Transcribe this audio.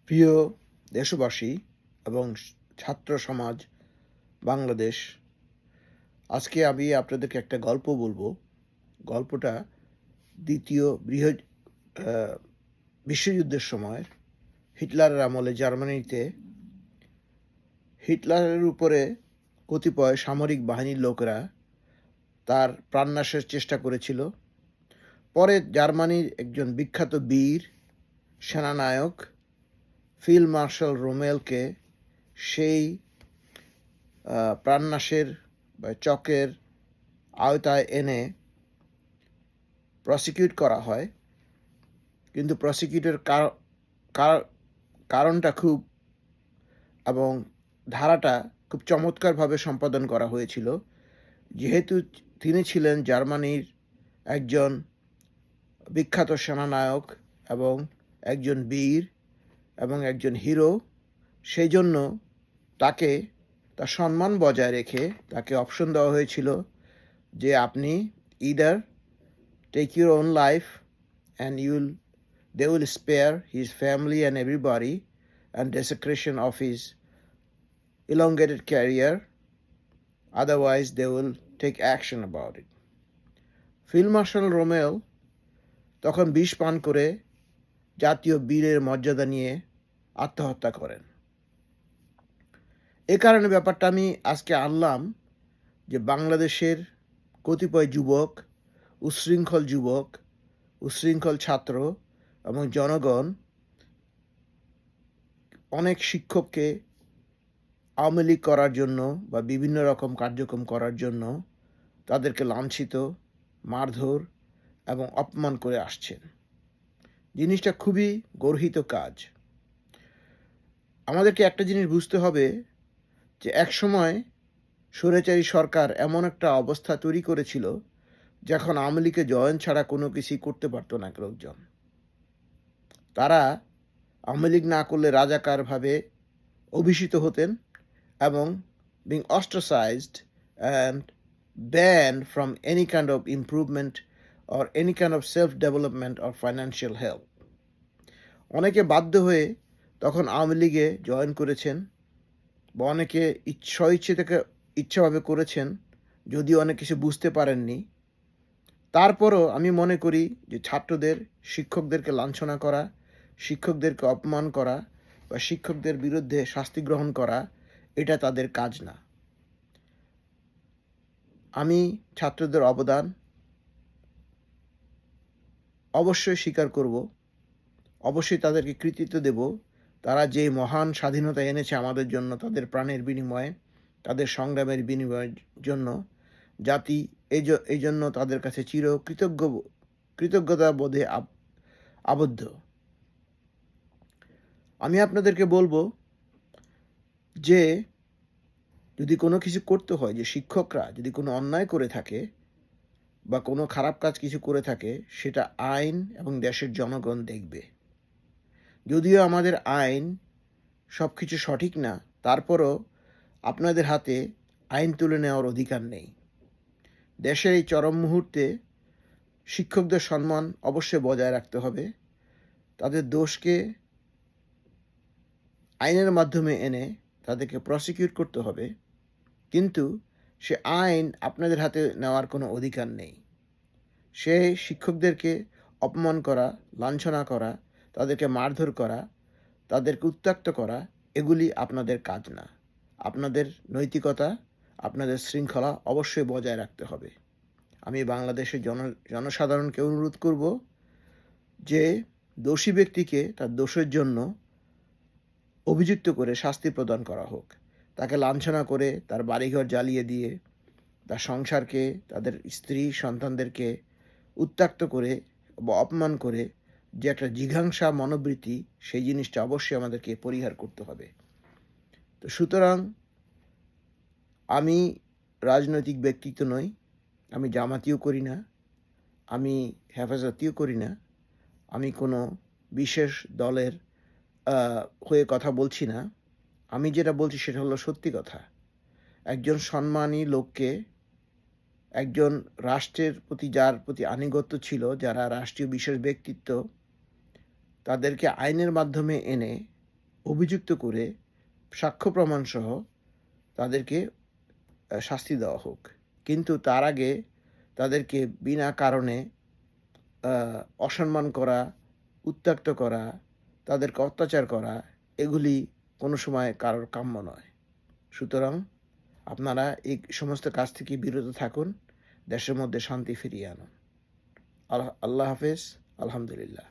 প্রিয় দেশবাসী এবং ছাত্র সমাজ বাংলাদেশ, আজকে আমি আপনাদেরকে একটা গল্প বলবো। গল্পটা দ্বিতীয় বিশ্বযুদ্ধের সময় হিটলারের আমলে জার্মানিতে হিটলারের উপরে কতিপয় সামরিক বাহিনীর লোকেরা তার প্রাণনাশের চেষ্টা করেছিল। পরে জার্মানির একজন বিখ্যাত বীর সেনানায়ক ফিল্ড মার্শাল রোমেলকে সেই প্রাণনাশের বা চকের আওতায় এনে প্রসিকিউট করা হয়। কিন্তু প্রসিকিউটের কারণটা এবং ধারাটা খুব চমৎকারভাবে সম্পাদন করা হয়েছিল, যেহেতু তিনি ছিলেন জার্মানির একজন বিখ্যাত সেনানায়ক এবং একজন বীর এবং একজন হিরো। সেই জন্য তাকে তার সম্মান বজায় রেখে তাকে অপশন দেওয়া হয়েছিল যে আপনি either take your own life and they will spare his family and everybody and desecration of his elongated career, otherwise they will take action about it. Field marshal Rommel তখন বিষ পান করে জাতীয় বীরের মর্যাদা নিয়ে আত্মহত্যা করেন। এ কারণে ব্যাপারটা আমি আজকে আনলাম যে বাংলাদেশের কতিপয় যুবক, উচ্ছৃঙ্খল ছাত্র এবং জনগণ অনেক শিক্ষককে আওয়ামী লীগ করার জন্য বা বিভিন্ন রকম কার্যক্রম করার জন্য তাদেরকে লাঞ্ছিত, মারধর এবং অপমান করে আসছেন। জিনিসটা খুবই গর্হিত কাজ। আমাদেরকে একটা জিনিস বুঝতে হবে যে একসময় স্বৈরাচারী সরকার এমন একটা অবস্থা তৈরি করেছিল যখন আওয়ামী লীগে জয়েন ছাড়া কোনো কিছুই করতে পারতো না লোকজন। তারা আওয়ামী লীগ না করলে রাজাকারভাবে অভিষিত হতেন এবং being ostracized and banned from any kind of improvement or any kind of self-development or financial help. অনেকে বাধ্য হয়ে তখন আওয়ামী লীগে জয়েন করেছেন বা অনেকে ইচ্ছাভাবে করেছেন, যদিও অনেক কিছু বুঝতে পারেননি। তারপরও আমি মনে করি যে ছাত্রদের, শিক্ষকদেরকে লাঞ্ছনা করা, শিক্ষকদেরকে অপমান করা বা শিক্ষকদের বিরুদ্ধে শাস্তি গ্রহণ করা, এটা তাদের কাজ না। আমি ছাত্রদের অবদান অবশ্যই স্বীকার করব, অবশ্যই তাদেরকে কৃতিত্ব দেব। তারা যে মহান স্বাধীনতা এনেছে আমাদের জন্য, তাদের প্রাণের বিনিময়ে, তাদের সংগ্রামের বিনিময়ের জন্য জাতি এই জন্য তাদের কাছে কৃতজ্ঞতা বোধে আবদ্ধ। আমি আপনাদেরকে বলবো যে যদি কোনো কিছু করতে হয়, যে শিক্ষকরা যদি কোনো অন্যায় করে থাকে বা কোনো খারাপ কাজ কিছু করে থাকে, সেটা আইন এবং দেশের জনগণ দেখবে। যদিও আমাদের আইন সব কিছু সঠিক না, তারপরও আপনাদের হাতে আইন তুলে নেওয়ার অধিকার নেই। দেশের এই চরম মুহূর্তে শিক্ষকদের সম্মান অবশ্যই বজায় রাখতে হবে। তাদের দোষকে আইনের মাধ্যমে এনে তাদেরকে প্রসিকিউট করতে হবে, কিন্তু সে আইন আপনাদের হাতে নেওয়ার কোনো অধিকার নেই। সে শিক্ষকদেরকে অপমান করা, লাঞ্ছনা করা, তাদেরকে মারধর করা, তাদেরকে উত্ত্যক্ত করা, এগুলি আপনাদের কাজ না। আপনাদের নৈতিকতা, আপনাদের শৃঙ্খলা অবশ্যই বজায় রাখতে হবে। আমি বাংলাদেশের জনসাধারণকে অনুরোধ করব যে দোষী ব্যক্তিকে তার দোষের জন্য অভিযুক্ত করে শাস্তি প্রদান করা হোক। তাকে লাঞ্ছনা করে, তার বাড়িঘর জ্বালিয়ে দিয়ে, তার সংসারকে, তাদের স্ত্রী সন্তানদেরকে উত্ত্যক্ত করে বা অপমান করে যে একটা জিঘাংসা মনোবৃত্তি, সেই জিনিসটা অবশ্যই আমাদেরকে পরিহার করতে হবে। তো সুতরাং আমি রাজনৈতিক ব্যক্তিত্ব নই, আমি জামাতিও করি না, আমি হেফাজতিও করি না, আমি কোনো বিশেষ দলের হয়ে কথা বলছি না। আমি যেটা বলছি সেটা হলো সত্যি কথা। একজন সম্মানী লোককে, একজন রাষ্ট্রের প্রতি যার প্রতি আনুগত্য ছিল, যারা রাষ্ট্রীয় বিশেষ ব্যক্তিত্ব, তাদেরকে আইনের মাধ্যমে এনে অভিযুক্ত করে সাক্ষ্য প্রমাণসহ তাদেরকে শাস্তি দেওয়া হোক। কিন্তু তার আগে তাদেরকে বিনা কারণে আ অসম্মান করা, উত্ত্যক্ত করা, তাদেরকে অত্যাচার করা এগুলি কোনো সময় কারোর কাম্য নয়। সুতরাং আপনারা এই সমস্ত কাজ থেকে বিরত থাকুন। দেশের মধ্যে শান্তি ফিরিয়ে আনুন। আল্লাহ হাফেজ। আলহামদুলিল্লাহ।